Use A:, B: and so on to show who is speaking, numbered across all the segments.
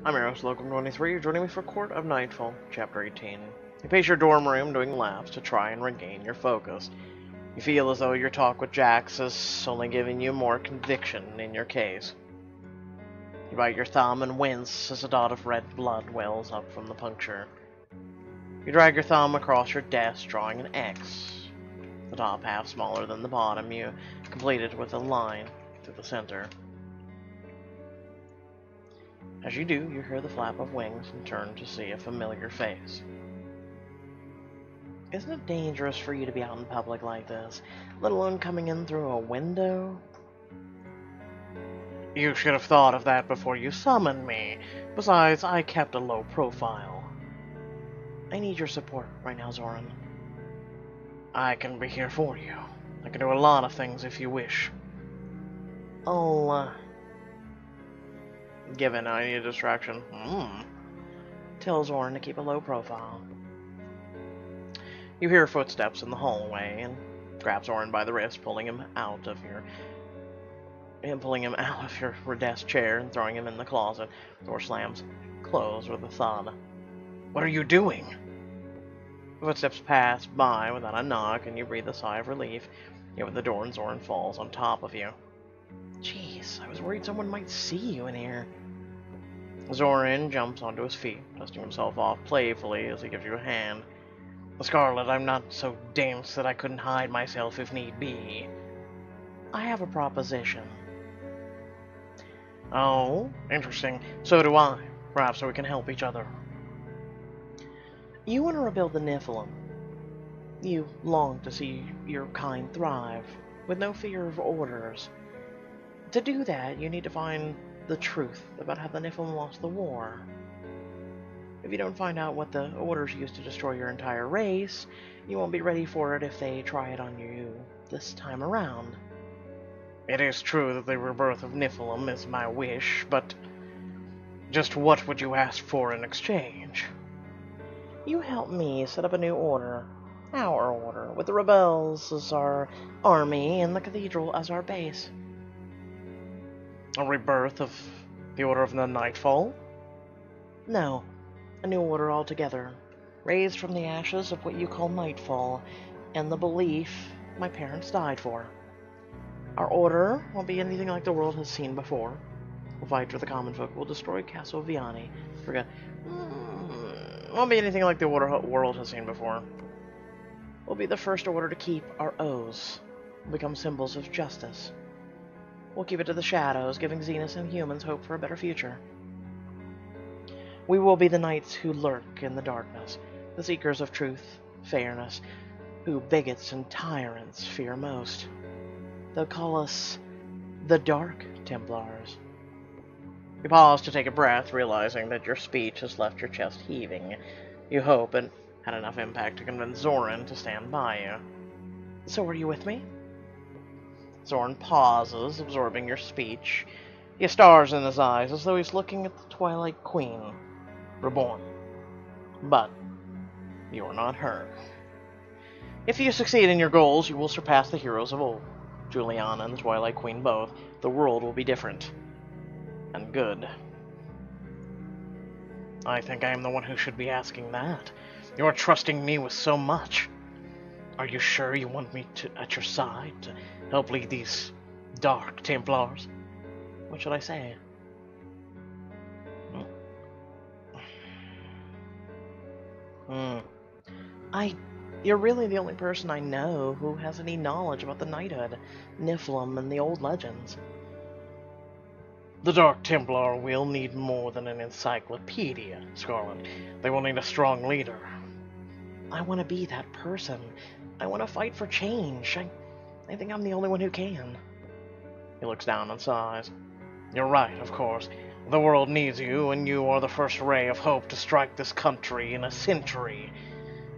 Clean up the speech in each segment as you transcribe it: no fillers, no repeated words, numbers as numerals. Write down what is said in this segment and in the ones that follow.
A: I'm your host, Logan23. You're joining me for Court of Nightfall, Chapter 18. You pace your dorm room doing laps to try and regain your focus. You feel as though your talk with Jax is only giving you more conviction in your case. You bite your thumb and wince as a dot of red blood wells up from the puncture. You drag your thumb across your desk, drawing an X. The top half smaller than the bottom, you complete it with a line through the center. As you do, you hear the flap of wings and turn to see a familiar face. Isn't it dangerous for you to be out in public like this, let alone coming in through a window? You should have thought of that before you summoned me. Besides, I kept a low profile. I need your support right now, Zoran. I can be here for you. I can do a lot of things if you wish. Given I need a distraction. Tell Zoran to keep a low profile. You hear footsteps in the hallway and grab Zoran by the wrist, pulling him out of your desk chair and throwing him in the closet. Door slams closed with a thud. What are you doing? The footsteps pass by without a knock, and you breathe a sigh of relief. You open the door and Zoran falls on top of you. Jeez, I was worried someone might see you in here. Zoran jumps onto his feet, dusting himself off playfully as he gives you a hand. Scarlet, I'm not so dense that I couldn't hide myself if need be. I have a proposition. Oh, interesting. So do I. Perhaps we can help each other. You want to rebuild the Niflheim. You long to see your kind thrive, with no fear of orders. To do that, you need to find the truth about how the Niflheim lost the war. If you don't find out what the orders used to destroy your entire race, you won't be ready for it if they try it on you this time around. It is true that the rebirth of Niflheim is my wish, but just what would you ask for in exchange? You help me set up a new order, our order, with the rebels as our army and the cathedral as our base. A rebirth of the Order of the Nightfall? No, a new order altogether, raised from the ashes of what you call Nightfall, and the belief my parents died for. Our order won't be anything like the world has seen before. We'll fight for the common folk. We'll destroy Castle Viani. Won't be anything like the world has seen before. We'll be the first order to keep our oaths. We'll become symbols of justice. We'll keep it to the shadows, giving Xenos and humans hope for a better future. We will be the knights who lurk in the darkness, the seekers of truth, fairness, who bigots and tyrants fear most. They'll call us the Dark Templars. You pause to take a breath, realizing that your speech has left your chest heaving. You hope it had enough impact to convince Zoran to stand by you. So are you with me? Zoran pauses, absorbing your speech. He has stars in his eyes, as though he's looking at the Twilight Queen, reborn. But you are not her. If you succeed in your goals, you will surpass the heroes of old. Juliana and the Twilight Queen both. The world will be different. And good. I think I am the one who should be asking that. You are trusting me with so much. Are you sure you want me at your side to help lead these Dark Templars? What should I say? You're really the only person I know who has any knowledge about the knighthood, Niflheim, and the old legends. The Dark Templar will need more than an encyclopedia, Scarlet. They will need a strong leader. I want to be that person. I want to fight for change. I think I'm the only one who can. He looks down and sighs. You're right, of course. The world needs you, and you are the first ray of hope to strike this country in a century.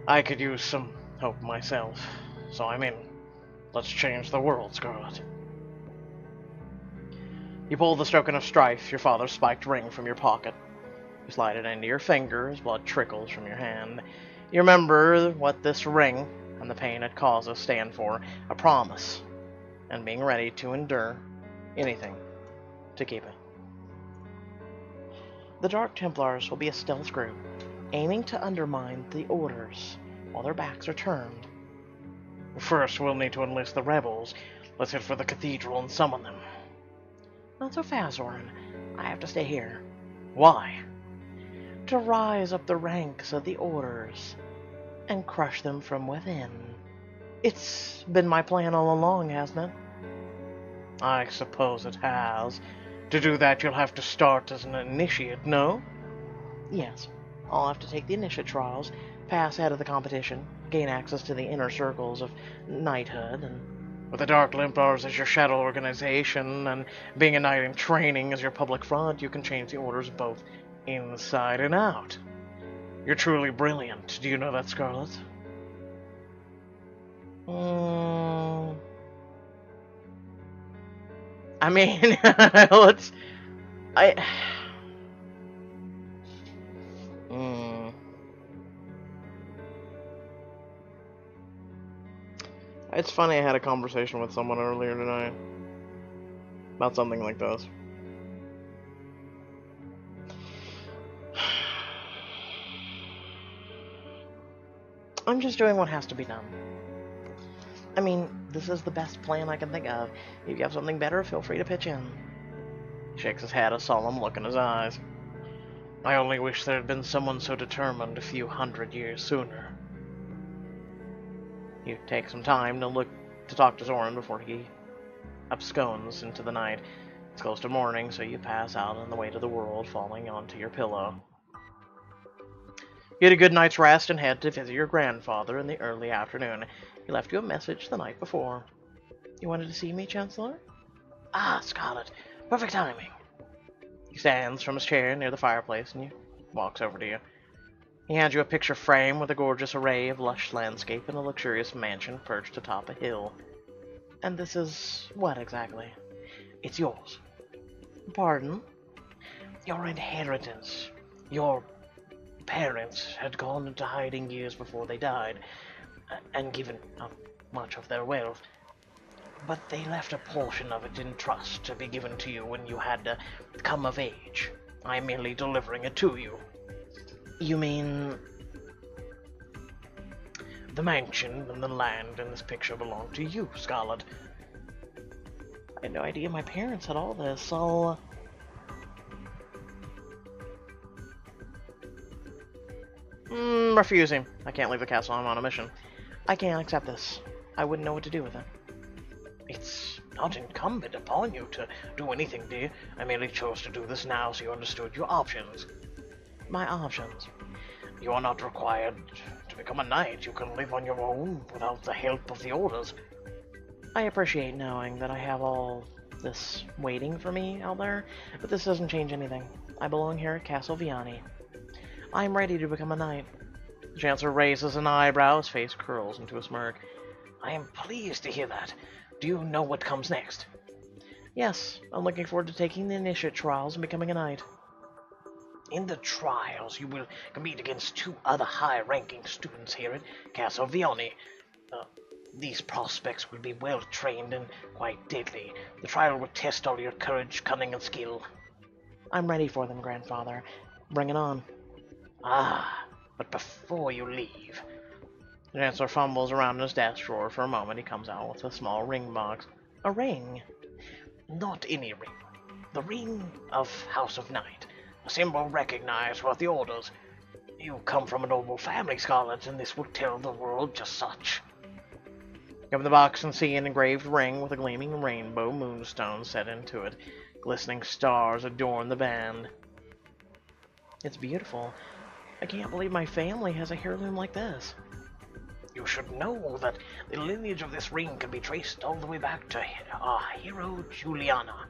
A: I could use some hope myself, so I'm in. Let's change the world, Scarlet. You pull the token of strife, your father's spiked ring, from your pocket. You slide it into your finger as blood trickles from your hand. You remember what this ring and the pain it causes stand for, a promise, and being ready to endure anything to keep it. The Dark Templars will be a stealth group, aiming to undermine the Orders while their backs are turned.
B: First, we'll need to enlist the rebels. Let's head for the cathedral and summon them.
A: Not so fast, Orin. I have to stay here.
B: Why?
A: To rise up the ranks of the Orders and crush them from within. It's been my plan all along, hasn't it?
B: I suppose it has. To do that, you'll have to start as an initiate, no?
A: Yes. I'll have to take the initiate trials, pass ahead of the competition, gain access to the inner circles of knighthood, and...
B: With the Dark Templars as your shadow organization, and being a knight in training as your public front, you can change the orders both inside and out. You're truly brilliant. Do you know that, Scarlet?
A: I mean, let's... It's funny, I had a conversation with someone earlier tonight about something like this. I'm just doing what has to be done. I mean, this is the best plan I can think of. If you have something better, feel free to pitch in.
B: He shakes his head, a solemn look in his eyes. I only wish there had been someone so determined a few 100 years sooner.
A: You take some time to talk to Zoran before he absconds into the night. It's close to morning, so you pass out on the way to the world, falling onto your pillow. You get a good night's rest and head to visit your grandfather in the early afternoon. He left you a message the night before. You wanted to see me, Chancellor?
B: Ah, Scarlet. Perfect timing.
A: He stands from his chair near the fireplace and he walks over to you. He hands you a picture frame with a gorgeous array of lush landscape and a luxurious mansion perched atop a hill. And this is what exactly?
B: It's yours.
A: Pardon?
B: Your inheritance. Your parents had gone into hiding years before they died, and given up much of their wealth. But they left a portion of it in trust to be given to you when you had come of age. I'm merely delivering it to you.
A: You mean...
B: The mansion and the land in this picture belong to you, Scarlet.
A: I had no idea my parents had all this. I'll... refusing. I can't leave the castle. I'm on a mission. I can't accept this. I wouldn't know what to do with it.
B: It's not incumbent upon you to do anything, dear. I merely chose to do this now so you understood your options.
A: My options?
B: You are not required to become a knight. You can live on your own without the help of the orders.
A: I appreciate knowing that I have all this waiting for me out there, but this doesn't change anything. I belong here at Castle Viani. I am ready to become a knight. The Chancellor raises an eyebrow, his face curls into a smirk.
B: I am pleased to hear that. Do you know what comes next?
A: Yes, I'm looking forward to taking the initiate trials and becoming a knight.
B: In the trials, you will compete against 2 other high-ranking students here at Castle Viani. These prospects will be well-trained and quite deadly. The trial will test all your courage, cunning, and skill.
A: I'm ready for them, Grandfather. Bring it on.
B: Ah, but before you leave...
A: The Chancellor fumbles around in his desk drawer for a moment. He comes out with a small ring box. A ring?
B: Not any ring. The ring of House of Night. A symbol recognized by the orders. You come from a noble family, Scarlet, and this will tell the world just such.
A: You open the box and see an engraved ring with a gleaming rainbow moonstone set into it. Glistening stars adorn the band. It's beautiful. I can't believe my family has a heirloom like this.
B: You should know that the lineage of this ring can be traced all the way back to our hero, Juliana.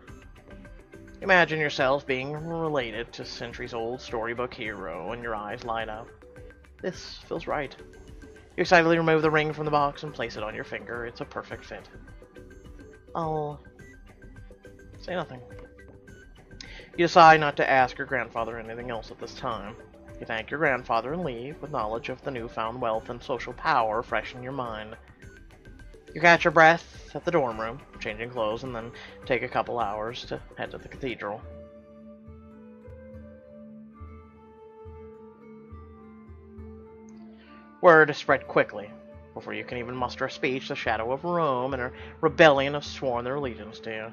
A: Imagine yourself being related to centuries-old storybook hero, and your eyes light up. This feels right. You excitedly remove the ring from the box and place it on your finger. It's a perfect fit. I'll say nothing. You decide not to ask your grandfather anything else at this time. You thank your grandfather and leave, with knowledge of the newfound wealth and social power fresh in your mind. You catch your breath at the dorm room, changing clothes, and then take a couple hours to head to the cathedral. Word is spread quickly. Before you can even muster a speech, the shadow of Rome and her rebellion have sworn their allegiance to you.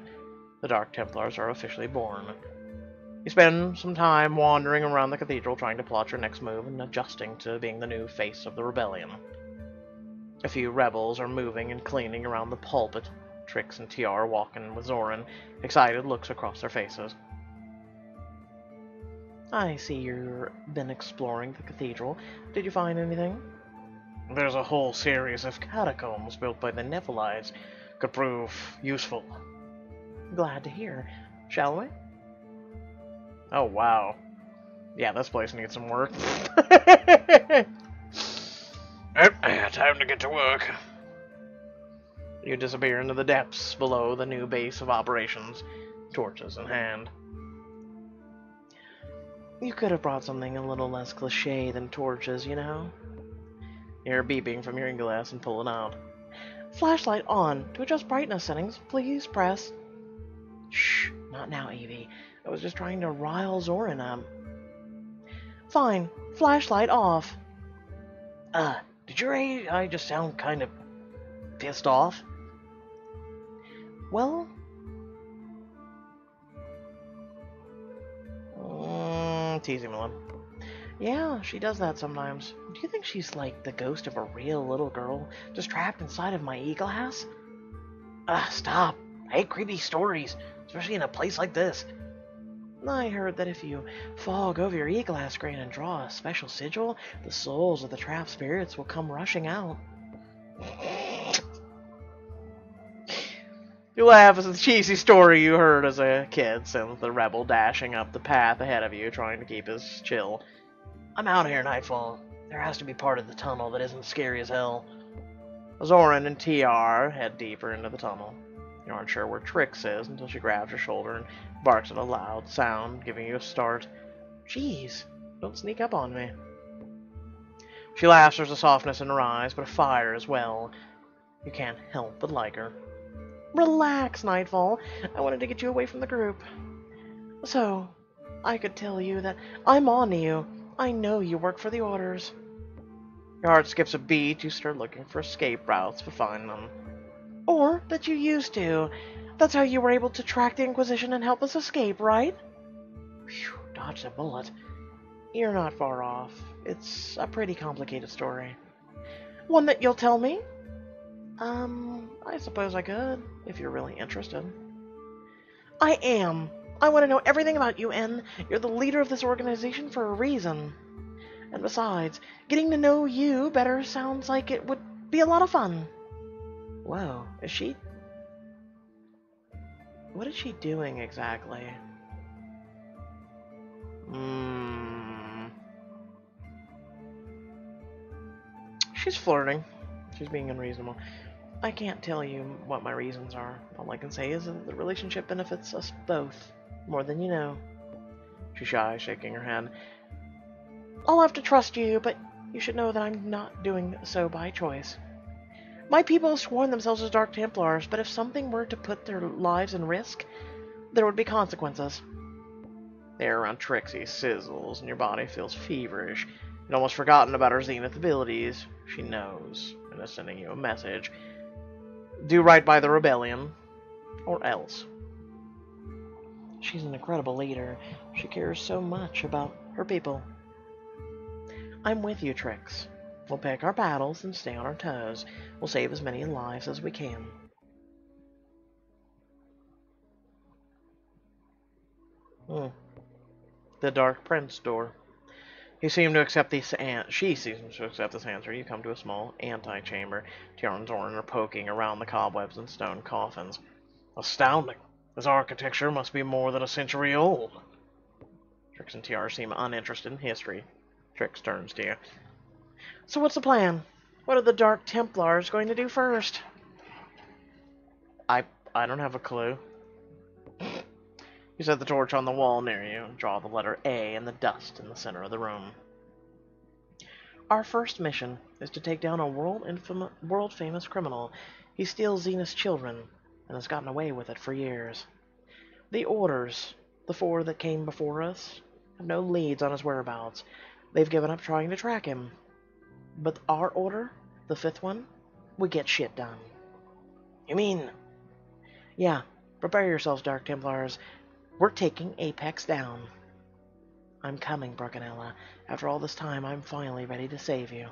A: The Dark Templars are officially born. You spend some time wandering around the cathedral trying to plot your next move and adjusting to being the new face of the rebellion. A few rebels are moving and cleaning around the pulpit. Trix and TR are walking with Zoran, excited looks across their faces. I see you've been exploring the cathedral. Did you find anything? There's a whole series of catacombs built by the Nephilites. Could prove useful. Glad to hear. Shall we? Oh, wow. Yeah, this place needs some work. Time to get to work. You disappear into the depths below the new base of operations, torches in hand. You could have brought something a little less cliche than torches, you know? You're beeping from your glass and pull it out. Flashlight on. To adjust brightness settings, please press... Shh, not now, Evie. I was just trying to rile Zoran up. Fine, flashlight off. Did your AI just sound kind of pissed off? Well... teasing Melon. Yeah, she does that sometimes. Do you think she's like the ghost of a real little girl, just trapped inside of my e-glass? Stop. I hate creepy stories, especially in a place like this. I heard that if you fog over your e-glass screen and draw a special sigil, the souls of the trapped spirits will come rushing out. You laugh as the cheesy story you heard as a kid sends the rebel dashing up the path ahead of you, trying to keep his chill. I'm out here, Nightfall. There has to be part of the tunnel that isn't scary as hell. Zoran and TR head deeper into the tunnel. You aren't sure where Trix is until she grabs your shoulder and barks at a loud sound, giving you a start. Jeez, don't sneak up on me. She laughs, there's a softness in her eyes, but a fire as well. You can't help but like her. Relax, Nightfall. I wanted to get you away from the group. So, I could tell you that I'm on to you. I know you work for the Orders. Your heart skips a beat. You start looking for escape routes, but find none. Or that you used to. That's how you were able to track the Inquisition and help us escape, right? Phew, dodged a bullet. You're not far off. It's a pretty complicated story. One that you'll tell me? I suppose I could, if you're really interested. I am. I want to know everything about you, N. You're the leader of this organization for a reason. And besides, getting to know you better sounds like it would be a lot of fun. Whoa, is she... What is she doing exactly? She's flirting. She's being unreasonable. I can't tell you what my reasons are. All I can say is that the relationship benefits us both more than you know. She's shy, shaking her head. I'll have to trust you, but you should know that I'm not doing so by choice. My people have sworn themselves as Dark Templars, but if something were to put their lives in risk, there would be consequences. The air around Trixie sizzles, and your body feels feverish. You'd almost forgotten about her zenith abilities. She knows, and is sending you a message. Do right by the rebellion, or else. She's an incredible leader. She cares so much about her people. I'm with you, Trix. We'll pick our battles and stay on our toes. We'll save as many lives as we can. The Dark Prince door. She seems to accept this answer. You come to a small antechamber. Tiara and Zoran are poking around the cobwebs and stone coffins. Astounding. This architecture must be more than a century old. Trix and Tiara seem uninterested in history. Trix turns to you. So what's the plan? What are the Dark Templars going to do first? I don't have a clue. You set the torch on the wall near you and draw the letter A in the dust in the center of the room. Our first mission is to take down a world-famous criminal. He steals Zenith's children and has gotten away with it for years. The Orders, the four that came before us, have no leads on his whereabouts. They've given up trying to track him. But our order, the fifth one, we get shit done.
B: You mean?
A: Yeah, prepare yourselves, Dark Templars. We're taking Apex down. I'm coming, Brucanella. After all this time, I'm finally ready to save you.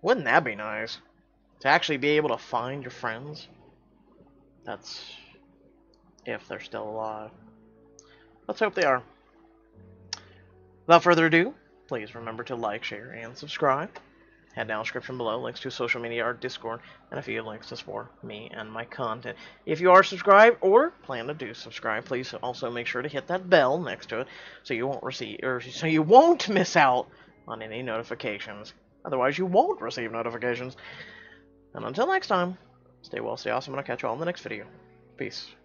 B: Wouldn't that be nice? To actually be able to find your friends? That's if they're still alive. Let's hope they are. Without further ado, please remember to like, share, and subscribe. Head down in the description below, links to social media, our Discord, and a few links to support me and my content. If you are subscribed or plan to do subscribe, please also make sure to hit that bell next to it so you won't miss out on any notifications. Otherwise, you won't receive notifications. And until next time, stay well, stay awesome, and I'll catch you all in the next video. Peace.